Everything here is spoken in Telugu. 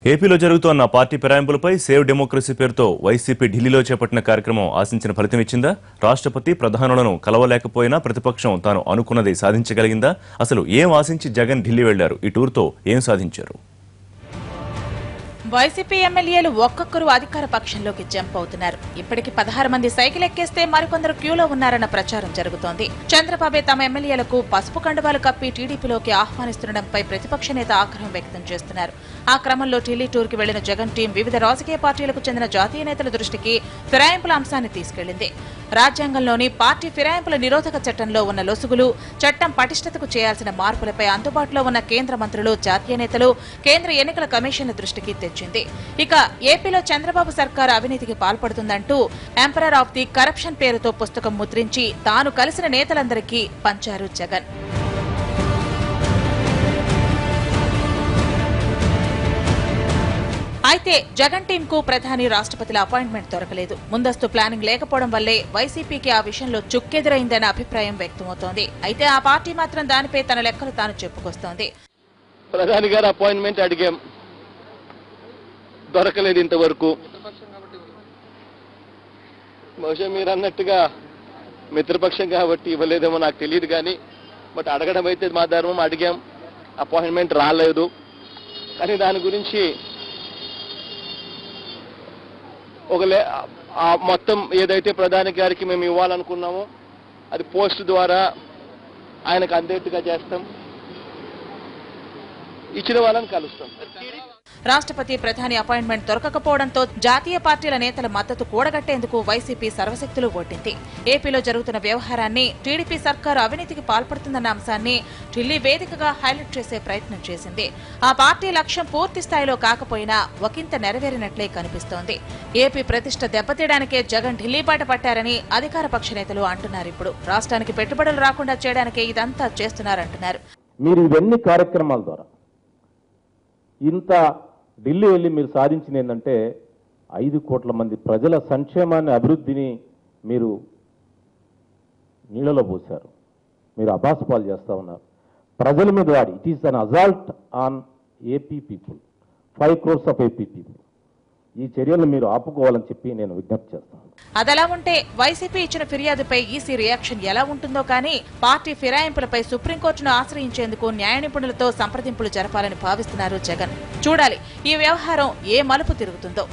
ఏపీలో జరుగుతున్న పార్టీ ఫిరాయింపులపై సేవ్ డెమోక్రసీ పేరుతో వైసీపీ ఢిల్లీలో చేపట్టిన కార్యక్రమం ఆశించిన ఫలితం ఇచ్చిందా? రాష్ట్రపతి ప్రధానులను కలవలేకపోయినా ప్రతిపక్షం తాను అనుకున్నది సాధించగలిగిందా? అసలు ఏం ఆశించి జగన్ ఢిల్లీ వెళ్లారు? ఈ టూర్తో ఏం సాధించారు? వైసీపీ ఎమ్మెల్యేలు ఒక్కొక్కరు అధికార పక్షంలోకి జంప్ అవుతున్నారు. ఇప్పటికి 16 మంది సైకిల్ ఎక్కేస్తే మరికొందరు క్యూలో ఉన్నారన్న ప్రచారం జరుగుతోంది. చంద్రబాబే తమ ఎమ్మెల్యేలకు పసుపు కండువాలు కప్పి టీడీపీలోకి ఆహ్వానిస్తుండటంపై ప్రతిపక్ష నేత ఆగ్రహం వ్యక్తం చేస్తున్నారు. ఆ క్రమంలో ఢిల్లీ టూర్కి వెళ్లిన జగన్ టీం వివిధ రాజకీయ పార్టీలకు చెందిన జాతీయ నేతల దృష్టికి ఫిరాయింపుల అంశాన్ని తీసుకెళ్లింది. రాజ్యాంగంలోని పార్టీ ఫిరాయింపుల నిరోధక చట్టంలో ఉన్న లొసుగులు, చట్టం పటిష్టతకు చేయాల్సిన మార్పులపై అందుబాటులో ఉన్న కేంద్ర మంత్రులు, జాతీయ నేతలు, కేంద్ర ఎన్నికల కమిషన్ల దృష్టికి తెచ్చింది. ఇక ఏపీలో చంద్రబాబు సర్కారు అవినీతికి పాల్పడుతుందంటూ ఎంపరర్ ఆఫ్ ది కరప్షన్ పేరుతో పుస్తకం ముద్రించి తాను కలిసిన నేతలందరికీ పంచారు జగన్. అయితే జగన్ టీం కు ప్రధాని, రాష్ట్రపతిల అపాయింట్మెంట్ దొరకలేదు. ముందస్తు ప్లానింగ్ లేకపోవడం వల్లే వైసీపీకి ఆ విషయంలో చుక్కెదురైందన్న అభిప్రాయం వ్యక్తమవుతోంది. అయితే ఆ పార్టీ మాత్రం దానిపై తన లెక్కలు తాను చెప్పుకొస్తోంది. ప్రధాని గారు అపాయింట్మెంట్ అడిగాం, దొరకలేదు ఇంతవరకు. బహుశా మీరు అన్నట్టుగా మిత్రపక్షం కాబట్టి ఇవ్వలేదేమో నాకు తెలియదు, కానీ బట్ అడగడం అయితే మా ధర్మం. అడిగాం, అపాయింట్మెంట్ రాలేదు. కానీ దాని గురించి మొత్తం ఏదైతే ప్రధాని గారికి మేము ఇవ్వాలనుకున్నామో అది పోస్ట్ ద్వారా ఆయనకు అందేట్టుగా చేస్తాం, ఇచ్చిన వాళ్ళని కలుస్తాం. రాష్ట్రపతి, ప్రధాని అపాయింట్మెంట్ దొరకకపోవడంతో జాతీయ పార్టీల నేతల మద్దతు కూడగట్టేందుకు వైసీపీ సర్వశక్తులు ఒడ్డింది. ఏపీలో జరుగుతున్న వ్యవహారాన్ని, టీడీపీ సర్కారు అవినీతికి పాల్పడుతుందన్న అంశాన్ని ఢిల్లీ వేదికగా హైలైట్ చేసే ప్రయత్నం చేసింది. ఆ పార్టీ లక్ష్యం పూర్తి స్థాయిలో కాకపోయినా ఒకంత నెరవేరినట్లే కనిపిస్తోంది. ఏపీ ప్రతిష్ట దెబ్బతీయడానికే జగన్ ఢిల్లీ బాట పట్టారని అధికార పక్ష నేతలు అంటున్నారు. ఇప్పుడు రాష్ట్రానికి పెట్టుబడులు రాకుండా చేయడానికే ఇదంతా చేస్తున్నారంటున్నారు. మీరు ఇవన్నీ కార్యక్రమాల ద్వారా ఇంత ఢిల్లీ వెళ్ళి మీరు సాధించింది ఏంటంటే 5 కోట్ల మంది ప్రజల సంక్షేమాన్ని, అభివృద్ధిని మీరు నీళ్ళలో పోశారు. మీరు అబాస్పాలు చేస్తూ ఉన్నారు. ప్రజల మీద వాడి it is an assault on AP people, 5 crores of AP people. ఈ చర్యలను మీరు ఆపుకోవాలని చెప్పి నేను విజ్ఞప్తి చేస్తాను. అదలా ఉంటే వైసీపీ ఇచ్చిన ఫిర్యాదుపై ఈసీ రియాక్షన్ ఎలా ఉంటుందో కానీ పార్టీ ఫిరాయింపులపై సుప్రీంకోర్టును ఆశ్రయించేందుకు న్యాయ నిపుణులతో సంప్రదింపులు జరపాలని భావిస్తున్నారు జగన్. చూడాలి ఈ వ్యవహారం ఏ మలుపు తిరుగుతుందో.